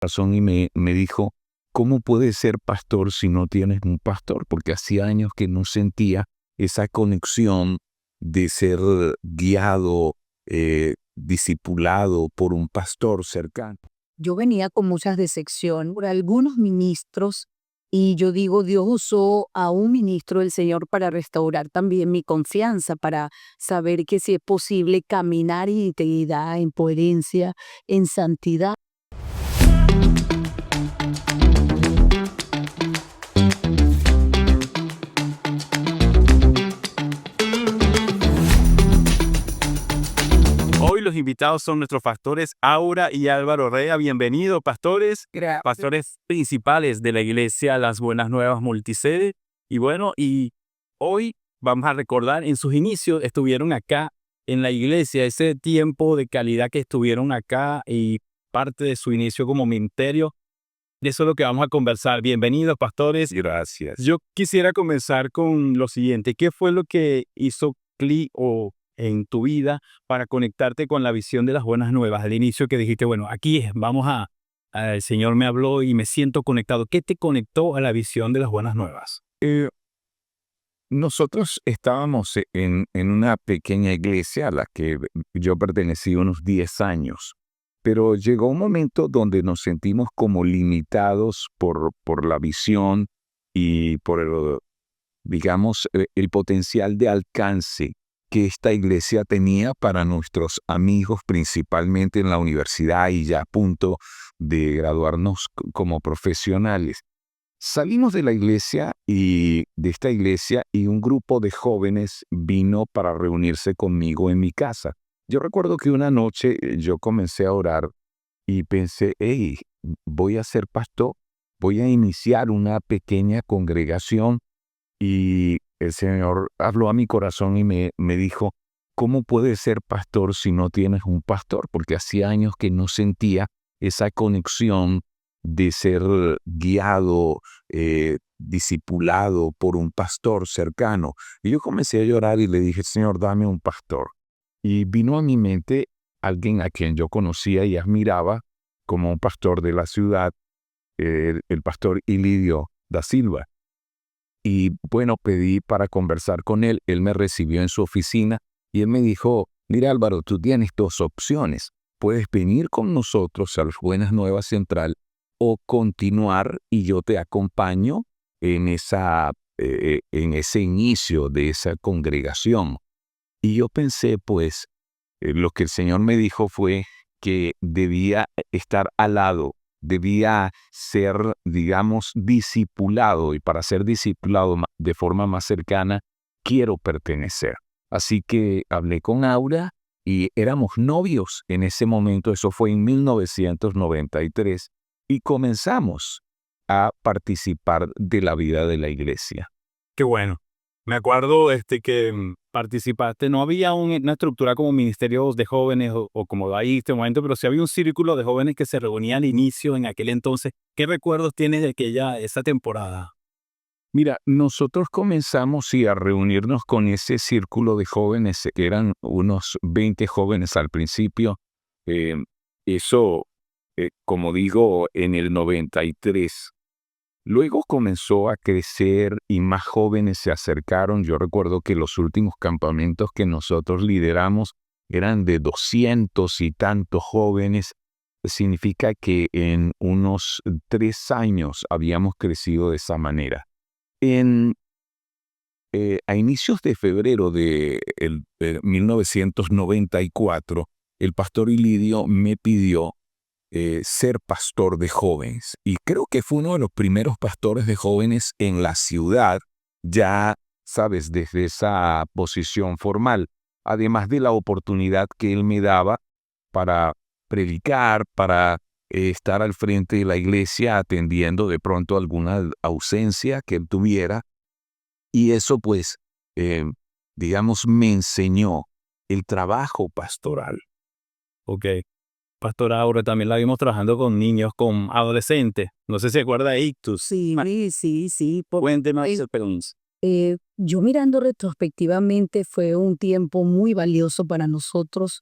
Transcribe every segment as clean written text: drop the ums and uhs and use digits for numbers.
Razón y me dijo, ¿cómo puedes ser pastor si no tienes un pastor? Porque hacía años que no sentía esa conexión de ser guiado, discipulado por un pastor cercano. Yo venía con muchas decepción por algunos ministros y yo digo, Dios usó a un ministro del Señor para restaurar también mi confianza, para saber que si es posible caminar en integridad, en coherencia, en santidad. Hoy los invitados son nuestros pastores Aura y Álvaro Rea. Bienvenidos, pastores, pastores principales de la iglesia Las Buenas Nuevas Multisede. Y bueno, y hoy vamos a recordar, en sus inicios estuvieron acá en la iglesia, ese tiempo de calidad que estuvieron acá y parte de su inicio como ministerio. De eso es lo que vamos a conversar. Bienvenidos, pastores. Gracias. Yo quisiera comenzar con lo siguiente. ¿Qué fue lo que hizo clic en tu vida para conectarte con la visión de las buenas nuevas? Al inicio que dijiste, bueno, aquí es, el Señor me habló y me siento conectado. ¿Qué te conectó a la visión de las buenas nuevas? Nosotros estábamos en una pequeña iglesia a la que yo pertenecí unos 10 años, pero llegó un momento donde nos sentimos como limitados por la visión y por digamos, el potencial de alcance que esta iglesia tenía para nuestros amigos, principalmente en la universidad y ya a punto de graduarnos como profesionales. Salimos de la iglesia y de esta iglesia y un grupo de jóvenes vino para reunirse conmigo en mi casa. Yo recuerdo que una noche yo comencé a orar y pensé, hey, voy a ser pastor, voy a iniciar una pequeña congregación y el Señor habló a mi corazón y me dijo, ¿cómo puedes ser pastor si no tienes un pastor? Porque hacía años que no sentía esa conexión de ser guiado, discipulado por un pastor cercano. Y yo comencé a llorar y le dije, Señor, dame un pastor. Y vino a mi mente alguien a quien yo conocía y admiraba como un pastor de la ciudad, el pastor Ilidio da Silva. Y bueno, pedí para conversar con él. Él me recibió en su oficina y él me dijo, mira Álvaro, tú tienes dos opciones. Puedes venir con nosotros a las Buenas Nuevas Central o continuar y yo te acompaño en ese inicio de esa congregación. Y yo pensé, pues, lo que el Señor me dijo fue que debía estar al lado, debía ser, digamos, discipulado, y para ser discipulado de forma más cercana, quiero pertenecer. Así que hablé con Aura y éramos novios en ese momento, eso fue en 1993, y comenzamos a participar de la vida de la iglesia. Qué bueno. Me acuerdo que participaste, no había una estructura como ministerios de jóvenes o como ahí en este momento, pero sí había un círculo de jóvenes que se reunían al inicio en aquel entonces. ¿Qué recuerdos tienes de esa temporada? Mira, nosotros comenzamos sí, a reunirnos con ese círculo de jóvenes, que eran unos 20 jóvenes al principio. Eh, eso, como digo, en el 93. Luego comenzó a crecer y más jóvenes se acercaron. Yo recuerdo que los últimos campamentos que nosotros lideramos eran de 200 y tantos jóvenes. Significa que en unos 3 años habíamos crecido de esa manera. A inicios de febrero de 1994, el pastor Ilidio me pidió ser pastor de jóvenes. Y creo que fue uno de los primeros pastores de jóvenes en la ciudad, ya, sabes, desde esa posición formal. Además de la oportunidad que él me daba para predicar, para estar al frente de la iglesia atendiendo de pronto alguna ausencia que él tuviera. Y eso pues, eh, digamos, me enseñó el trabajo pastoral. Ok. Pastor Aura, también la vimos trabajando con niños, con adolescentes. No sé si se acuerda de Ictus. Sí, sí. Cuénteme esa experiencia. Yo mirando retrospectivamente fue un tiempo muy valioso para nosotros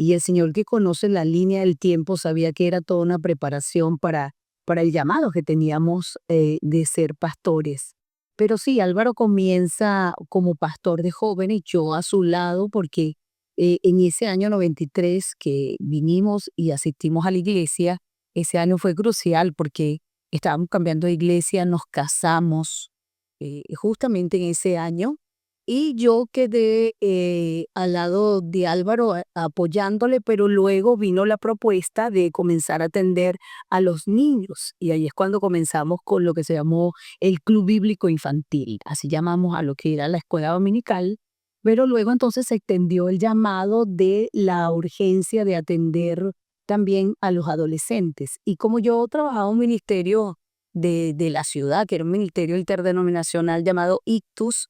Y el Señor, que conoce la línea del tiempo, sabía que era toda una preparación para el llamado que teníamos de ser pastores. Pero sí, Álvaro comienza como pastor de jóvenes, yo a su lado, porque en ese año 93 que vinimos y asistimos a la iglesia, ese año fue crucial porque estábamos cambiando de iglesia, nos casamos justamente en ese año, y yo quedé al lado de Álvaro apoyándole, pero luego vino la propuesta de comenzar a atender a los niños, y ahí es cuando comenzamos con lo que se llamó el Club Bíblico Infantil, así llamamos a lo que era la escuela dominical. Pero luego entonces se extendió el llamado de la urgencia de atender también a los adolescentes. Y como yo trabajaba en un ministerio de la ciudad, que era un ministerio interdenominacional llamado ICTUS,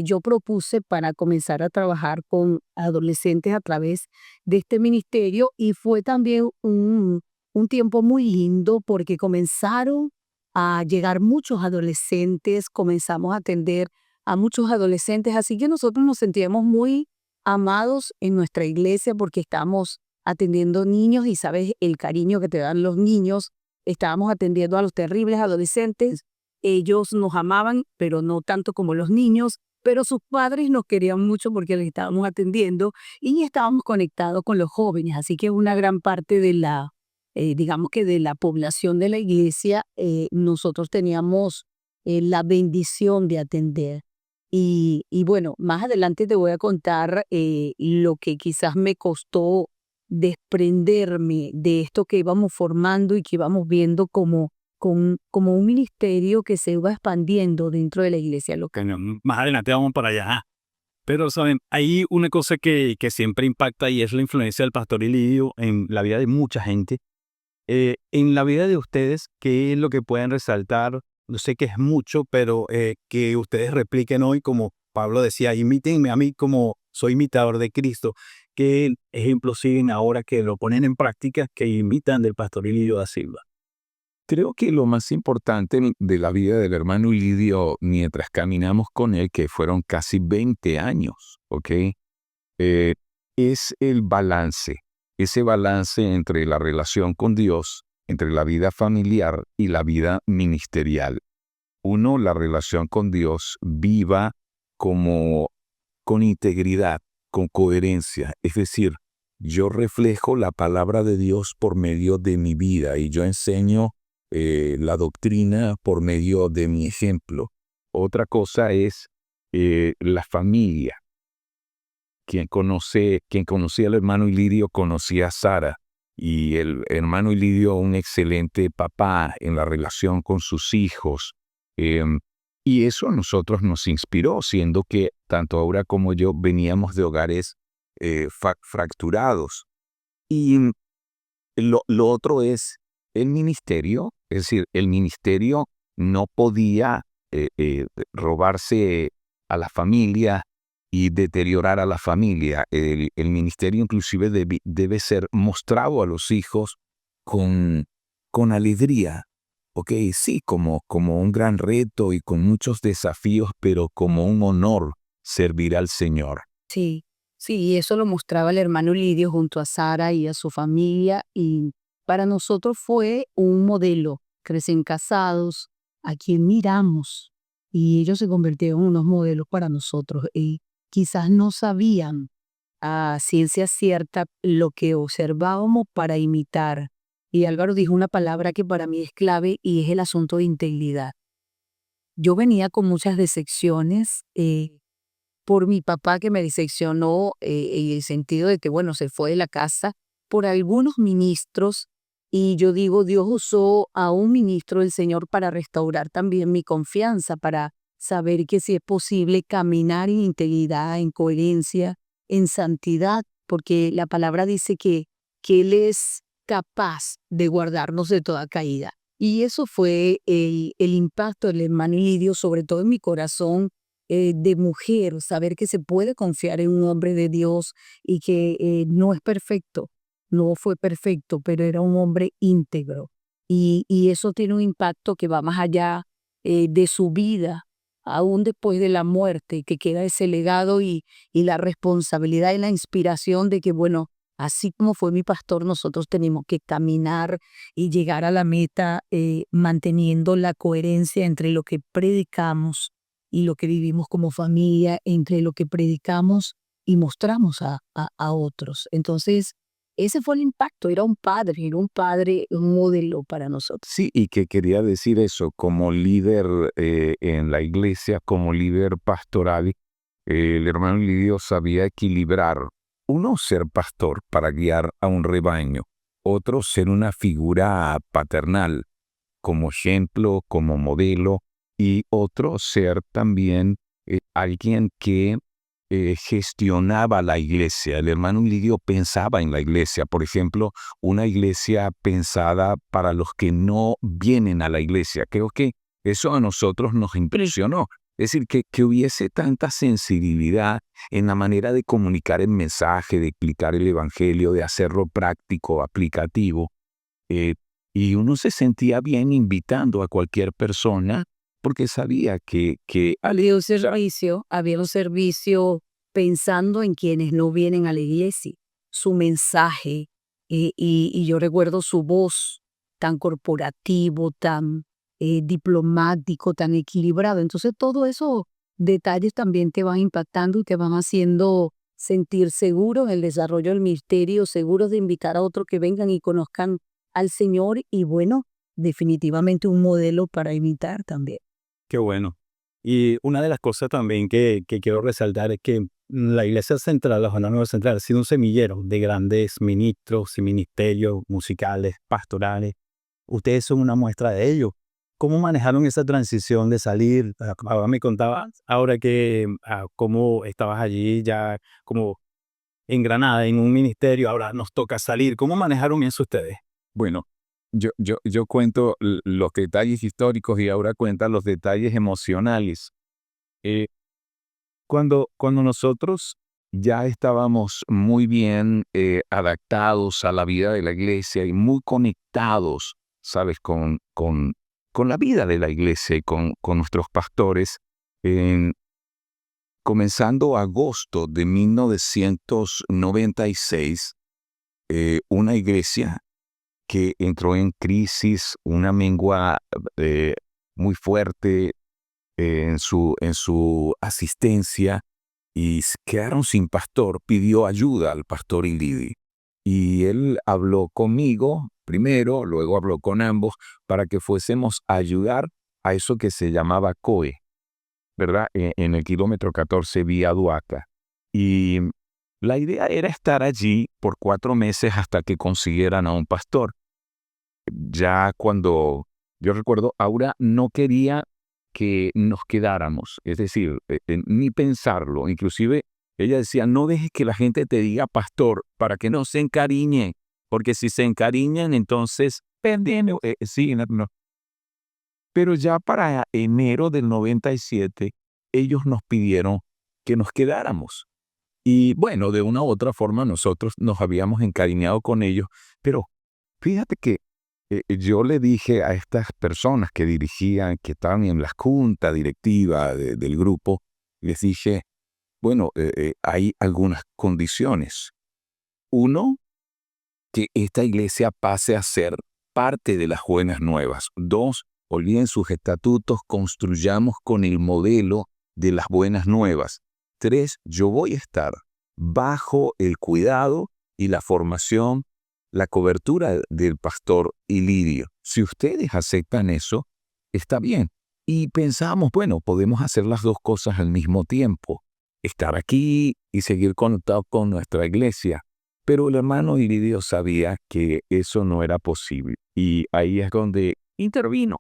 yo propuse para comenzar a trabajar con adolescentes a través de este ministerio, y fue también un tiempo muy lindo porque comenzaron a llegar muchos adolescentes, comenzamos a atender a muchos adolescentes, así que nosotros nos sentíamos muy amados en nuestra iglesia porque estábamos atendiendo niños, y sabes el cariño que te dan los niños. Estábamos atendiendo a los terribles adolescentes. Ellos nos amaban, pero no tanto como los niños, pero sus padres nos querían mucho porque les estábamos atendiendo y estábamos conectados con los jóvenes. Así que una gran parte de digamos que de la población de la iglesia, nosotros teníamos la bendición de atender. Y bueno, más adelante te voy a contar lo que quizás me costó desprenderme de esto que íbamos formando y que íbamos viendo como un ministerio que se iba expandiendo dentro de la iglesia local. Cañón. Más adelante vamos para allá. Pero, ¿saben? Hay una cosa que siempre impacta y es la influencia del pastor Ilidio en la vida de mucha gente. En la vida de ustedes, ¿qué es lo que pueden resaltar? Yo sé que es mucho, pero que ustedes repliquen hoy, como Pablo decía, imítenme a mí como soy imitador de Cristo. ¿Qué ejemplos siguen ahora que lo ponen en práctica, que imitan del pastor Ilidio da Silva? Creo que lo más importante de la vida del hermano Lidio mientras caminamos con él, que fueron casi 20 años, ¿ok? Es el balance, ese balance entre la relación con Dios, entre la vida familiar y la vida ministerial. Uno, la relación con Dios viva como con integridad, con coherencia. Es decir, yo reflejo la palabra de Dios por medio de mi vida y yo enseño la doctrina por medio de mi ejemplo. Otra cosa es la familia. Quien conocía al hermano Ilidio conocía a Sara, y el hermano Ilidio un excelente papá en la relación con sus hijos. Y eso a nosotros nos inspiró, siendo que tanto Aura como yo veníamos de hogares fracturados. Y lo otro es el ministerio, es decir, el ministerio no podía robarse a la familia y deteriorar a la familia. El ministerio inclusive debe ser mostrado a los hijos con alegría. Ok, sí, como un gran reto y con muchos desafíos, pero como un honor servir al Señor. Sí, sí, y eso lo mostraba el hermano Lidio junto a Sara y a su familia, y para nosotros fue un modelo. Crecen casados, a quien miramos, y ellos se convirtieron en unos modelos para nosotros. Y quizás no sabían a ciencia cierta lo que observábamos para imitar. Y Álvaro dijo una palabra que para mí es clave, y es el asunto de integridad. Yo venía con muchas decepciones por mi papá, que me diseccionó en el sentido de que, bueno, se fue de la casa, por algunos ministros, y yo digo, Dios usó a un ministro del Señor para restaurar también mi confianza, para saber que si es posible caminar en integridad, en coherencia, en santidad, porque la palabra dice que Él es capaz de guardarnos de toda caída. Y eso fue el impacto del hermano Lidio, sobre todo en mi corazón, de mujer, saber que se puede confiar en un hombre de Dios y que no es perfecto, no fue perfecto, pero era un hombre íntegro. Y eso tiene un impacto que va más allá de su vida, aún después de la muerte, que queda ese legado y la responsabilidad y la inspiración de que, bueno, así como fue mi pastor, nosotros tenemos que caminar y llegar a la meta manteniendo la coherencia entre lo que predicamos y lo que vivimos como familia, entre lo que predicamos y mostramos a otros. Entonces, ese fue el impacto, era un padre, un modelo para nosotros. Sí, y que quería decir eso, como líder en la iglesia, como líder pastoral, el hermano Lidio sabía equilibrar, uno, ser pastor para guiar a un rebaño, otro, ser una figura paternal, como ejemplo, como modelo, y otro, ser también alguien que gestionaba la iglesia. El hermano Lidio pensaba en la iglesia, por ejemplo, una iglesia pensada para los que no vienen a la iglesia. Creo que eso a nosotros nos impresionó. Es decir, que hubiese tanta sensibilidad en la manera de comunicar el mensaje, de explicar el evangelio, de hacerlo práctico, aplicativo. eh, y uno se sentía bien invitando a cualquier persona porque sabía que Había un servicio pensando en quienes no vienen a la iglesia, su mensaje, y yo recuerdo su voz tan corporativo, tan diplomático, tan equilibrado. Entonces, todos esos detalles también te van impactando y te van haciendo sentir seguros en el desarrollo del ministerio, seguros de invitar a otros que vengan y conozcan al Señor y bueno, definitivamente un modelo para imitar también. Qué bueno. Y una de las cosas también que quiero resaltar es que la Iglesia Central, la Jornada Nueva Central, ha sido un semillero de grandes ministros y ministerios musicales, pastorales. Ustedes son una muestra de ello. ¿Cómo manejaron esa transición de salir? Ahora me contabas, ahora que cómo estabas allí ya como engranada en un ministerio, ahora nos toca salir. ¿Cómo manejaron eso ustedes? bueno, yo cuento los detalles históricos y ahora cuenta los detalles emocionales. Eh, cuando nosotros ya estábamos muy bien adaptados a la vida de la iglesia y muy conectados, ¿sabes?, con la vida de la iglesia y con nuestros pastores, en- comenzando agosto de 1996, una iglesia que entró en crisis, una mengua eh, muy fuerte en su asistencia y quedaron sin pastor, pidió ayuda al pastor Ilidi. Y él habló conmigo primero, luego habló con ambos para que fuésemos a ayudar a eso que se llamaba COE, ¿verdad? En el kilómetro 14 vía Duaca. Y la idea era estar allí por 4 meses hasta que consiguieran a un pastor. Ya cuando yo recuerdo, Aura no quería que nos quedáramos, es decir, ni pensarlo. Inclusive ella decía, no dejes que la gente te diga pastor para que no se encariñe, porque si se encariñan, entonces perdemos. Sí, no. Pero ya para enero del 97, ellos nos pidieron que nos quedáramos. Y bueno, de una u otra forma nosotros nos habíamos encariñado con ellos, pero fíjate que yo le dije a estas personas que dirigían, que estaban en la junta directiva del grupo, les dije, bueno, hay algunas condiciones. Uno, que esta iglesia pase a ser parte de las buenas nuevas. Dos, olviden sus estatutos, construyamos con el modelo de las buenas nuevas. Tres, yo voy a estar bajo el cuidado y la formación, la cobertura del pastor Ilidio. Si ustedes aceptan eso, está bien. Y pensamos, bueno, podemos hacer las dos cosas al mismo tiempo. Estar aquí y seguir conectados con nuestra iglesia. Pero el hermano Iridio sabía que eso no era posible. Y ahí es donde intervino.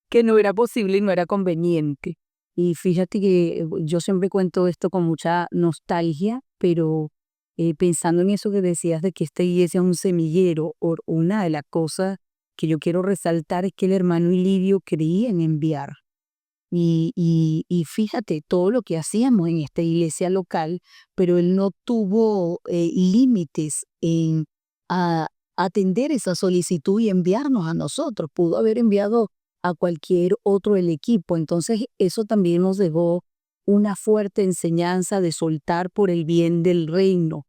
Que no era posible y no era conveniente. Y fíjate que yo siempre cuento esto con mucha nostalgia, pero pensando en eso que decías de que esta iglesia es un semillero, una de las cosas que yo quiero resaltar es que el hermano Ilidio creía en enviar. Y fíjate todo lo que hacíamos en esta iglesia local, pero él no tuvo límites en a- atender esa solicitud y enviarnos a nosotros. Pudo haber enviado a cualquier otro del equipo. Entonces eso también nos dejó una fuerte enseñanza de soltar por el bien del reino,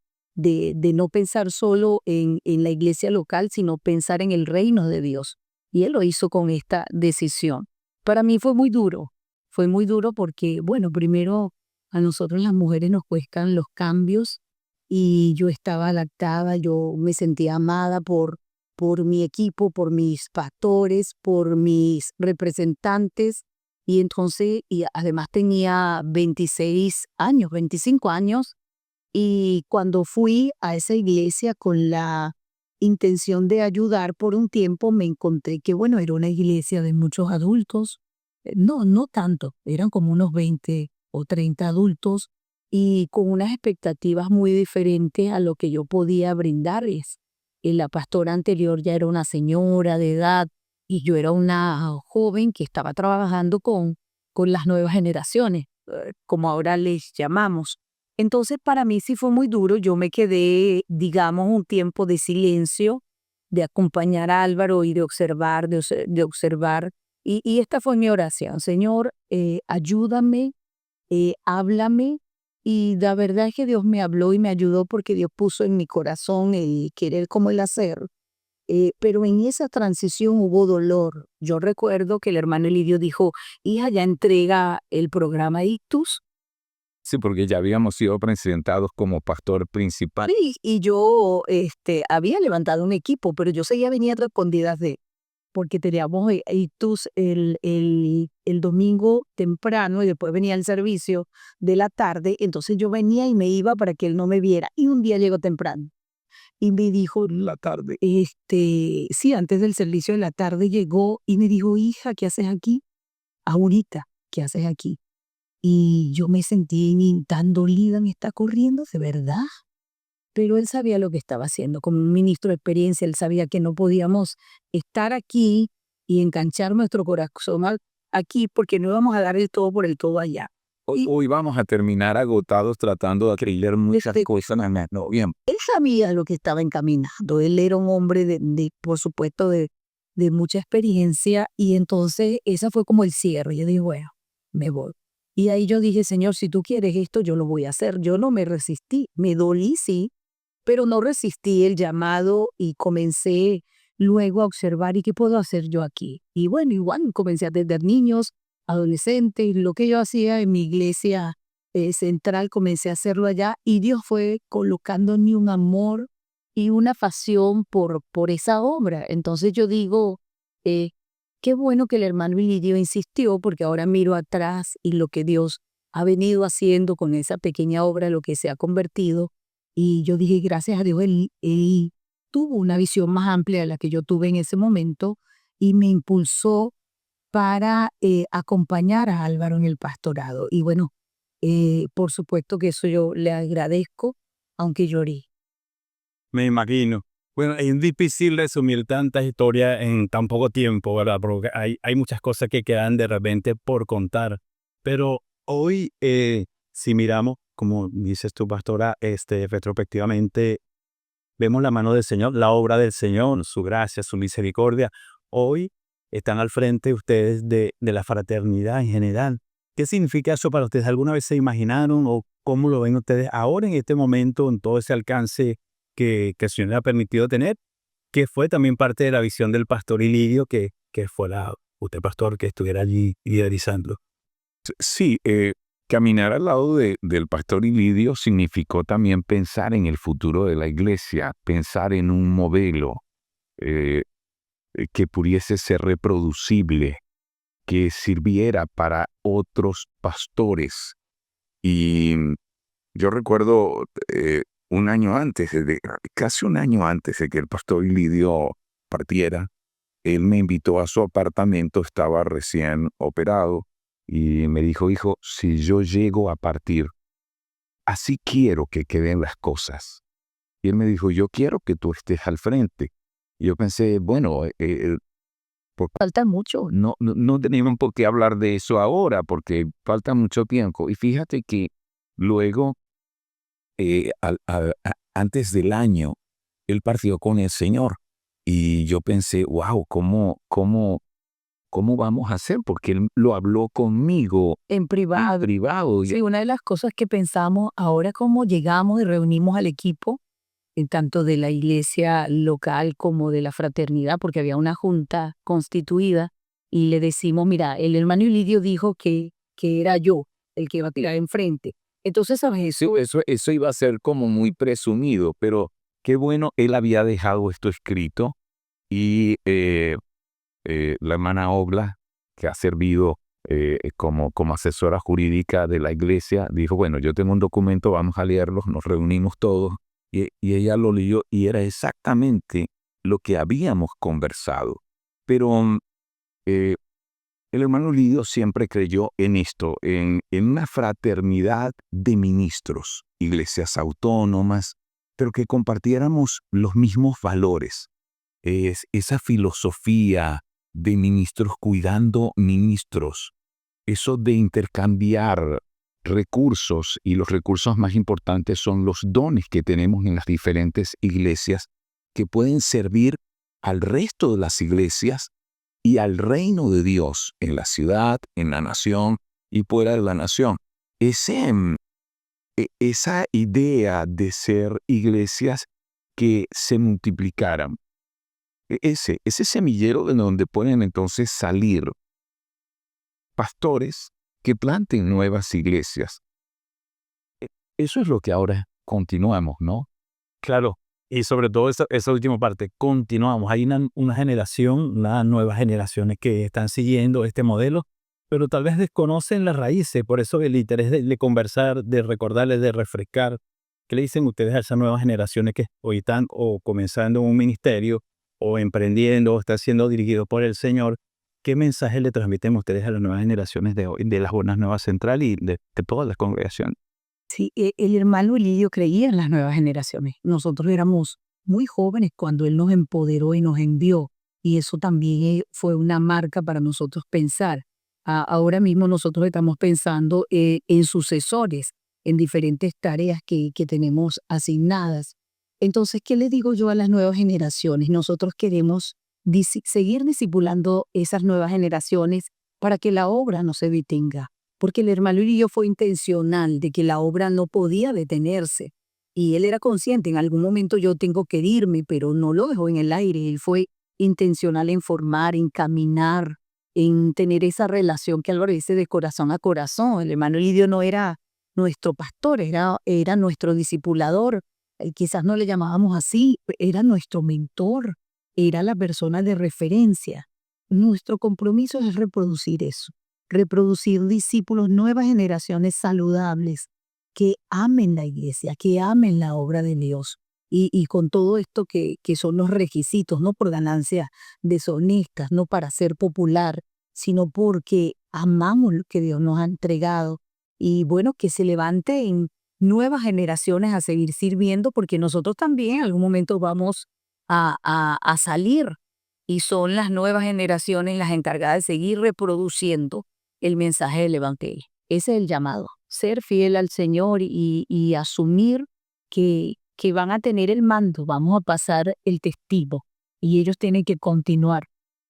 de no pensar solo en la iglesia local, sino pensar en el reino de Dios. Y él lo hizo con esta decisión. Para mí fue muy duro porque, bueno, primero a nosotros las mujeres nos cuestan los cambios y yo estaba adaptada, yo me sentía amada por mi equipo, por mis pastores, por mis representantes. Y entonces, y además tenía 26 años, 25 años, y cuando fui a esa iglesia con la intención de ayudar por un tiempo, me encontré que, bueno, era una iglesia de muchos adultos. No, no tanto, eran como unos 20 o 30 adultos y con unas expectativas muy diferentes a lo que yo podía brindarles. La pastora anterior ya era una señora de edad y yo era una joven que estaba trabajando con las nuevas generaciones, como ahora les llamamos. Entonces para mí sí fue muy duro, yo me quedé, digamos, un tiempo de silencio, de acompañar a Álvaro y de observar, de observar. Y esta fue mi oración, Señor, ayúdame, háblame. Y la verdad es que Dios me habló y me ayudó porque Dios puso en mi corazón el querer como el hacer. Pero en esa transición hubo dolor. Yo recuerdo que el hermano Elidio dijo, hija, ya entrega el programa Ictus. Sí, porque ya habíamos sido presentados como pastor principal. Y yo había levantado un equipo, pero yo seguía viniendo a escondidas de él, porque teníamos Ictus el domingo temprano y después venía el servicio de la tarde, entonces yo venía y me iba para que él no me viera. Y un día llegó temprano y me dijo, La tarde. sí, antes del servicio de la tarde llegó y me dijo, hija, ¿qué haces aquí? Ahorita, ¿qué haces aquí? Y yo me sentí tan dolida, me está corriendo, ¿de verdad? Pero él sabía lo que estaba haciendo. Como un ministro de experiencia, él sabía que no podíamos estar aquí y enganchar nuestro corazón aquí porque no íbamos a dar el todo por el todo allá. Hoy vamos a terminar agotados tratando de creer muchas Desde- cosas en el noviembre. Él sabía lo que estaba encaminando. Él era un hombre por supuesto, de mucha experiencia y entonces esa fue como el cierre. Yo dije, bueno, me voy. Y ahí yo dije, Señor, si tú quieres esto, yo lo voy a hacer. Yo no me resistí, me dolí, sí, pero no resistí el llamado y comencé luego a observar, ¿y qué puedo hacer yo aquí? Y bueno, igual comencé a atender niños, adolescentes, lo que yo hacía en mi iglesia central, comencé a hacerlo allá y Dios fue colocando en mí un amor y una pasión por esa obra. Entonces yo digo, eh, qué bueno que el hermano Lidio insistió, porque ahora miro atrás y lo que Dios ha venido haciendo con esa pequeña obra, lo que se ha convertido. Y yo dije, gracias a Dios, él tuvo una visión más amplia de la que yo tuve en ese momento y me impulsó para acompañar a Álvaro en el pastorado. Y bueno, por supuesto que eso yo le agradezco, aunque lloré. Me imagino. Bueno, es difícil resumir tantas historias en tan poco tiempo, ¿verdad? Porque hay muchas cosas que quedan de repente por contar. Pero hoy, si miramos, como dices tú, pastora, retrospectivamente, vemos la mano del Señor, la obra del Señor, su gracia, su misericordia. Hoy están al frente ustedes de la fraternidad en general. ¿Qué significa eso para ustedes? ¿Alguna vez se imaginaron o cómo lo ven ustedes ahora en este momento, en todo ese alcance que el Señor le ha permitido tener? Que fue también parte de la visión del pastor Ilidio, que fue usted pastor que estuviera allí liderizando. Sí, caminar al lado del pastor Ilidio significó también pensar en el futuro de la iglesia, pensar en un modelo eh, que pudiese ser reproducible, que sirviera para otros pastores. Y yo recuerdo un año antes, casi un año antes de que el pastor Ilidio partiera, él me invitó a su apartamento, estaba recién operado, y me dijo, hijo, si yo llego a partir, así quiero que queden las cosas. Y él me dijo, yo quiero que tú estés al frente. Y yo pensé, bueno, Falta mucho. no tenemos por qué hablar de eso ahora, porque falta mucho tiempo. Y fíjate que luego, antes del año, él partió con el Señor. Y yo pensé, wow, ¿cómo vamos a hacer? Porque él lo habló conmigo En en privado. privado. Sí, una de las cosas que pensamos ahora como llegamos y reunimos al equipo, tanto de la iglesia local como de la fraternidad, porque había una junta constituida y le decimos, mira, el hermano Lidio dijo que era yo el que iba a tirar enfrente. Entonces, ¿sabes Sí, eso? eso iba a ser como muy presumido, pero qué bueno, él había dejado esto escrito y la hermana Obla, que ha servido como asesora jurídica de la iglesia, dijo, bueno, yo tengo un documento, vamos a leerlo, nos reunimos todos, y ella lo leyó y era exactamente lo que habíamos conversado. Pero eh, el hermano Lidio siempre creyó en esto, en una fraternidad de ministros, iglesias autónomas, pero que compartiéramos los mismos valores. Es esa filosofía de ministros cuidando ministros, eso de intercambiar recursos, y los recursos más importantes son los dones que tenemos en las diferentes iglesias que pueden servir al resto de las iglesias y al reino de Dios en la ciudad, en la nación y fuera de la nación. Esa idea de ser iglesias que se multiplicaran, ese semillero de donde pueden entonces salir pastores que planten nuevas iglesias. Eso es lo que ahora continuamos, ¿no? Claro, y sobre todo esa última parte, continuamos. Hay una generación, unas nuevas generaciones que están siguiendo este modelo, pero tal vez desconocen las raíces. Por eso el interés de conversar, de recordarles, de refrescar. ¿Qué le dicen ustedes a esas nuevas generaciones que hoy están o comenzando un ministerio o emprendiendo o están siendo dirigidos por el Señor? ¿Qué mensaje le transmiten ustedes a las nuevas generaciones de hoy, de las Buenas Nuevas Central y de toda la congregación? Sí, el hermano Lidio creía en las nuevas generaciones. Nosotros éramos muy jóvenes cuando él nos empoderó y nos envió, y eso también fue una marca para nosotros pensar. Ahora mismo nosotros estamos pensando en sucesores, en diferentes tareas que tenemos asignadas. Entonces, ¿qué le digo yo a las nuevas generaciones? Nosotros queremos seguir discipulando esas nuevas generaciones para que la obra no se detenga, porque el hermano Lirio fue intencional de que la obra no podía detenerse. Y él era consciente, en algún momento yo tengo que irme, pero no lo dejó en el aire. Él fue intencional en formar, en caminar, en tener esa relación que Álvaro dice de corazón a corazón. El hermano Lidio no era nuestro pastor, era nuestro discipulador. Quizás no le llamábamos así, era nuestro mentor, era la persona de referencia. Nuestro compromiso es reproducir eso, reproducir discípulos, nuevas generaciones saludables que amen la iglesia, que amen la obra de Dios. Y con todo esto que son los requisitos, no por ganancias deshonestas, no para ser popular, sino porque amamos lo que Dios nos ha entregado. Y bueno, que se levanten nuevas generaciones a seguir sirviendo, porque nosotros también en algún momento vamos a salir, y son las nuevas generaciones las encargadas de seguir reproduciendo el mensaje del Evangelio. Ese es el llamado, ser fiel al Señor y asumir que van a tener el mando, vamos a pasar el testigo y ellos tienen que continuar.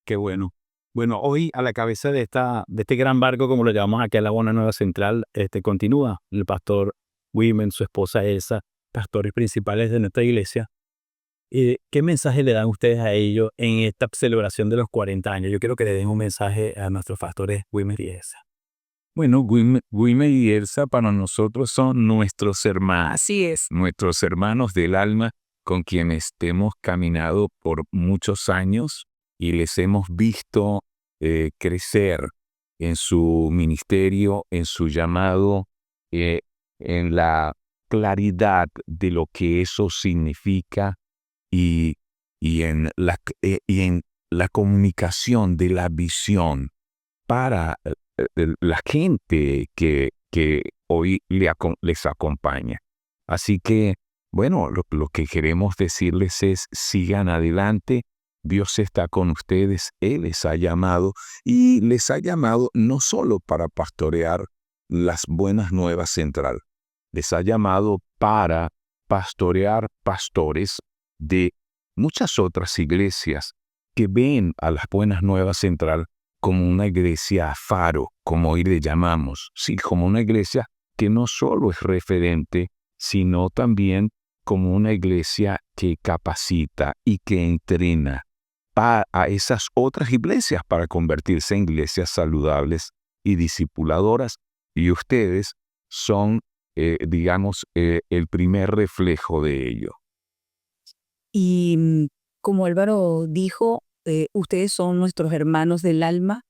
Qué bueno. Bueno, hoy a la cabeza de este gran barco, como lo llamamos aquí a la Buena Nueva Central, continúa el pastor Wimen, su esposa Elsa, pastores principales de nuestra iglesia. ¿Qué mensaje le dan ustedes a ellos en esta celebración de los 40 años? Yo quiero que le den un mensaje a nuestros pastores Wimen y Elsa. Bueno, Wilmer y Elsa para nosotros son nuestros hermanos. Así es. Nuestros hermanos del alma con quienes hemos caminado por muchos años y les hemos visto crecer en su ministerio, en su llamado, en la claridad de lo que eso significa y, y en la comunicación de la visión para la gente que hoy les acompaña. Así que, bueno, lo que queremos decirles es, sigan adelante, Dios está con ustedes, Él les ha llamado y les ha llamado no solo para pastorear las Buenas Nuevas Central, les ha llamado para pastorear pastores de muchas otras iglesias que ven a las Buenas Nuevas Central como una iglesia faro, como hoy le llamamos, sí, como una iglesia que no solo es referente, sino también como una iglesia que capacita y que entrena a esas otras iglesias para convertirse en iglesias saludables y discipuladoras. Y ustedes son, digamos, el primer reflejo de ello. Y como Álvaro dijo, ustedes son nuestros hermanos del alma,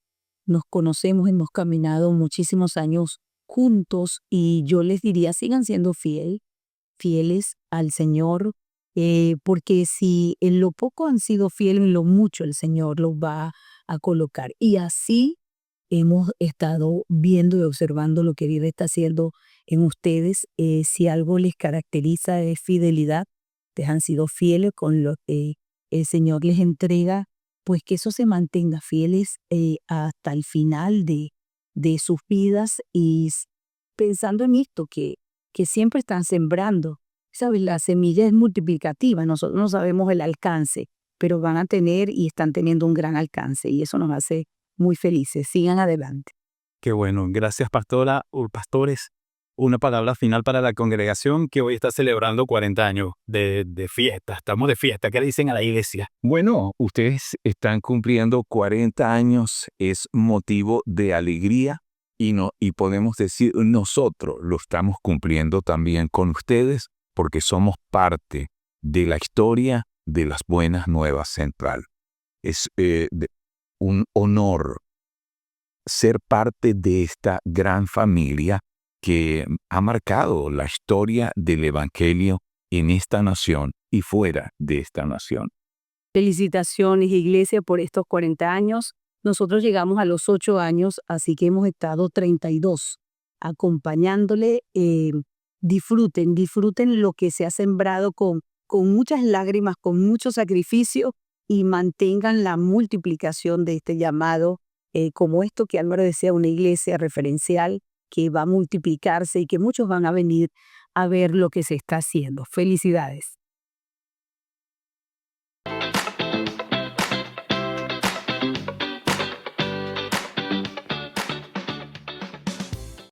nos conocemos, hemos caminado muchísimos años juntos y yo les diría, sigan siendo fieles al Señor, porque si en lo poco han sido fieles, en lo mucho el Señor los va a colocar. Y así hemos estado viendo y observando lo que Dios está haciendo en ustedes. Si algo les caracteriza es fidelidad, ustedes han sido fieles con lo que el Señor les entrega, pues que eso se mantenga fieles hasta el final de sus vidas y pensando en esto, que siempre están sembrando. ¿Sabes? La semilla es multiplicativa, nosotros no sabemos el alcance, pero van a tener y están teniendo un gran alcance y eso nos hace muy felices. Sigan adelante. Qué bueno. Gracias, pastora o pastores. Una palabra final para la congregación que hoy está celebrando 40 años de fiesta. Estamos de fiesta. ¿Qué le dicen a la iglesia? Bueno, ustedes están cumpliendo 40 años, es motivo de alegría y podemos decir nosotros lo estamos cumpliendo también con ustedes porque somos parte de la historia de las Buenas Nuevas Central. Es un honor ser parte de esta gran familia que ha marcado la historia del Evangelio en esta nación y fuera de esta nación. Felicitaciones, iglesia, por estos 40 años. Nosotros llegamos a los 8 años, así que hemos estado 32 acompañándole. Disfruten lo que se ha sembrado con muchas lágrimas, con mucho sacrificio y mantengan la multiplicación de este llamado, como esto que Álvaro decía, una iglesia referencial que va a multiplicarse y que muchos van a venir a ver lo que se está haciendo. Felicidades.